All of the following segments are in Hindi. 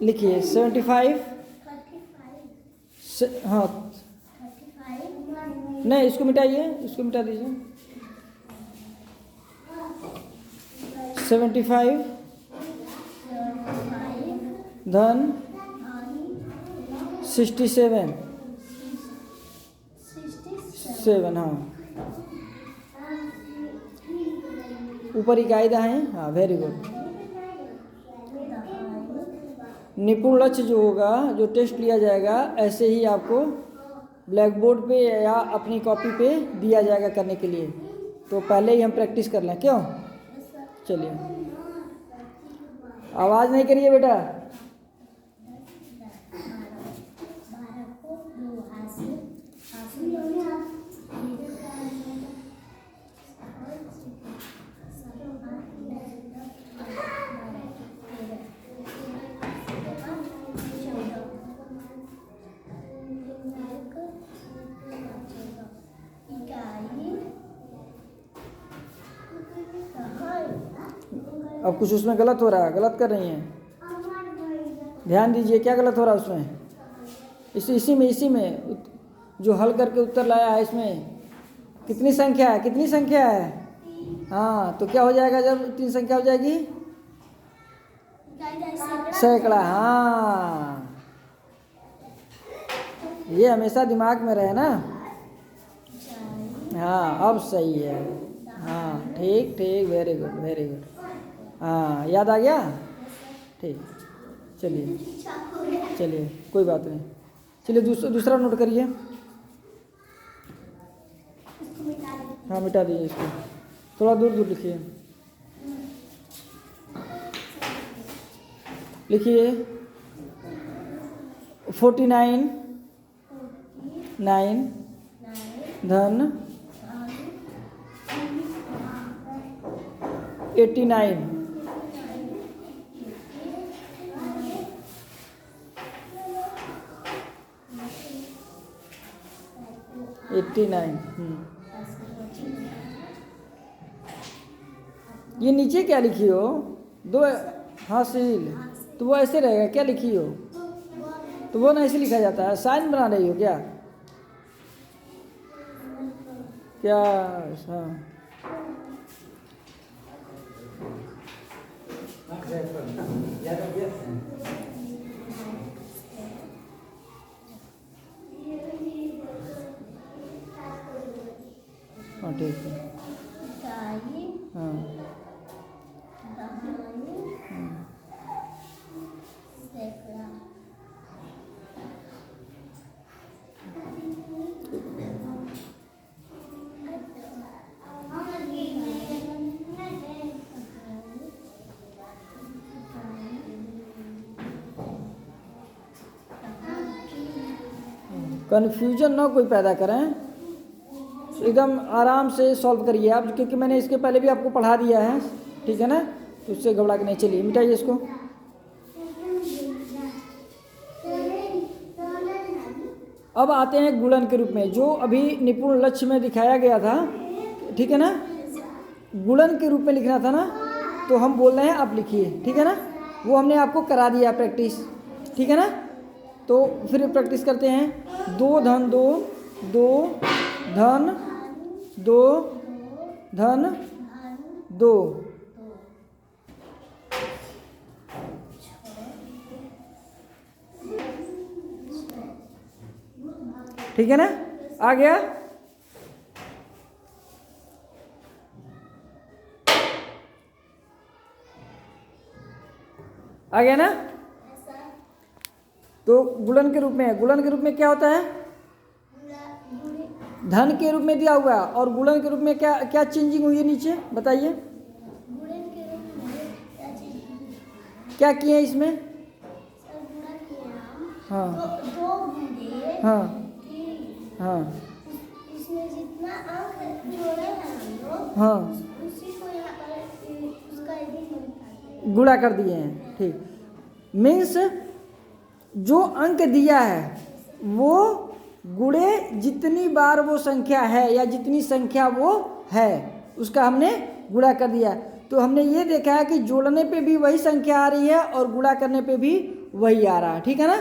लिखिए 75। हाँ नहीं, इसको मिटाइए, इसको मिटा दीजिए। 75 धन 67 7। हाँ ऊपर ही कायदा है। हाँ वेरी गुड। निपुण लक्ष्य जो होगा, जो टेस्ट लिया जाएगा, ऐसे ही आपको ब्लैक बोर्ड पे या अपनी कॉपी पे दिया जाएगा करने के लिए। तो पहले ही हम प्रैक्टिस कर लें, क्यों? चलिए, आवाज़ नहीं करिए बेटा। अब कुछ उसमें गलत हो रहा है, गलत कर रही हैं, ध्यान दीजिए क्या गलत हो रहा है उसमें। इसी में जो हल करके उत्तर लाया है, इसमें कितनी संख्या है, कितनी संख्या है? हाँ, तो क्या हो जाएगा जब 3 संख्या हो जाएगी? सैकड़ा। हाँ, ये हमेशा दिमाग में रहे ना। हाँ अब सही है। हाँ ठीक ठीक, वेरी गुड वेरी गुड। हाँ याद आ गया, ठीक। चलिए चलिए, कोई बात नहीं। चलिए दूसरा नोट करिए। हाँ मिटा दीजिए इसको, थोड़ा दूर दूर लिखिए। लिखिए 49 9 धन 89। 89। ये नीचे क्या लिखी हो? 2 हासिल, तो वो ऐसे रहेगा, क्या लिखी हो? तो वो ना ऐसे लिखा जाता है। साइन बना रही हो क्या? क्या? हाँ हाँ ठीक है। हाँ कन्फ्यूजन ना कोई पैदा करें, एकदम आराम से सॉल्व करिए आप, क्योंकि मैंने इसके पहले भी आपको पढ़ा दिया है, ठीक है ना? तो उससे घबरा के नहीं। चलिए मिटाइए इसको। अब आते हैं गुणन के रूप में, जो अभी निपुण लक्ष्य में दिखाया गया था, ठीक है ना? गुणन के रूप में लिखना था ना, तो हम बोल रहे हैं आप लिखिए, ठीक है ना? वो हमने आपको करा दिया प्रैक्टिस, ठीक है ना? तो फिर प्रैक्टिस करते हैं। 2 धन 2 2 धन 2 धन 2। ठीक है ना? आ गया? आ गया ना? तो गुणन के रूप में, गुणन के रूप में क्या होता है? धन के रूप में दिया हुआ है, और गुणन के रूप में क्या क्या चेंजिंग हुई है नीचे बताइए? क्या किए इसमें? हाँ हाँ हाँ इसमें जितना अंक जोड़े हैं हम लोग, हाँ, उसी को यहाँ पर उसका एक गुणा कर दिए हैं। ठीक, मीन्स जो अंक दिया है वो गुणे जितनी बार वो संख्या है या जितनी संख्या वो है, उसका हमने गुणा कर दिया। तो हमने ये देखा है कि जोड़ने पे भी वही संख्या आ रही है और गुणा करने पे भी वही आ रहा है, ठीक है ना।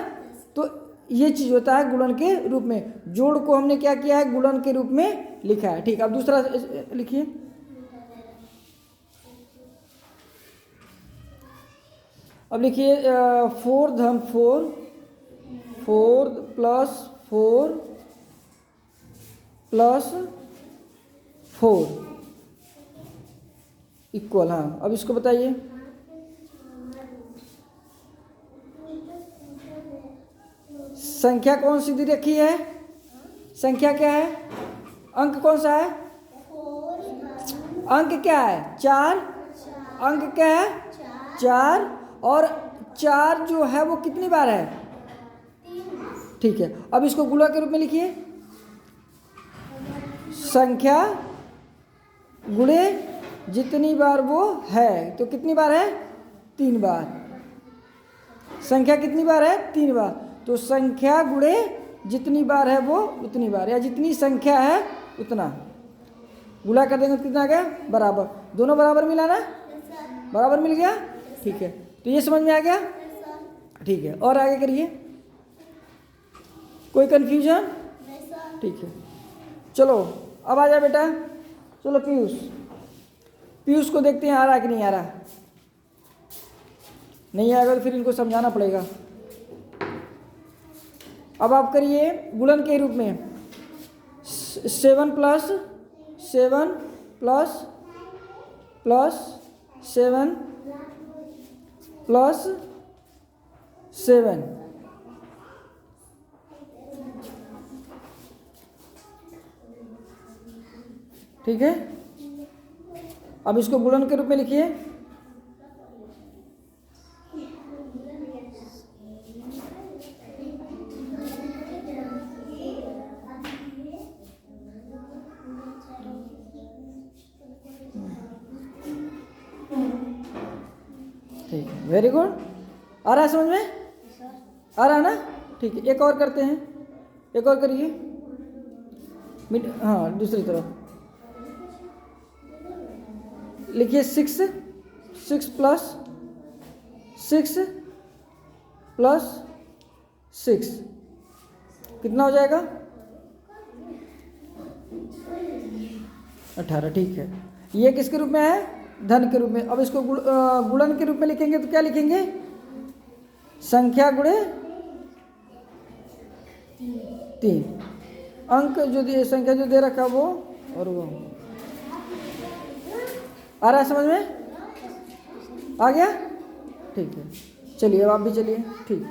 तो ये चीज़ होता है गुणन के रूप में। जोड़ को हमने क्या किया है, गुणन के रूप में लिखा है, ठीक। अब दूसरा लिखिए। अब लिखिए 4 धन 4, 4 प्लस 4 प्लस 4 इक्वल, हाँ। अब इसको बताइए। संख्या कौन सी दी रखी है, संख्या क्या है, अंक कौन सा है, अंक क्या है 4, अंक क्या है 4, और 4 जो है वो कितनी बार है, ठीक है। अब इसको गुणा के रूप में लिखिए। संख्या गुणे जितनी बार वो है, तो कितनी बार है 3 बार। संख्या कितनी बार है 3 बार, तो संख्या गुणे जितनी बार है वो उतनी बार, या जितनी संख्या है उतना। गुणा कर देंगे तो कितना आ गया, बराबर। दोनों बराबर मिला ना, बराबर मिल गया, ठीक है। तो ये समझ में आ गया, ठीक है। और आगे करिए, कोई कन्फ्यूजन, ठीक है। चलो अब आ जाए बेटा, चलो पीयूष, पीयूष को देखते हैं आ रहा है कि नहीं आ रहा। नहीं आएगा तो फिर इनको समझाना पड़ेगा। अब आप करिए गुणन के रूप में 7 प्लस 7 प्लस प्लस 7 प्लस 7, ठीक है। अब इसको गुणन के रूप में लिखिए। ठीक है, वेरी गुड। आ रहा है समझ में, आ रहा है ना, ठीक है। एक और करते हैं, एक और करिए, हाँ दूसरी तरफ लिखिए। 6 प्लस 6 प्लस 6 कितना हो जाएगा 18, ठीक है। ये किसके रूप में है, धन के रूप में। अब इसको गुणन के रूप में लिखेंगे तो क्या लिखेंगे, संख्या गुणे 3, अंक जो दिए, संख्या जो दे रखा वो और वो। आ रहा है समझ में, आ गया, ठीक है। चलिए अब आप भी चलिए, ठीक।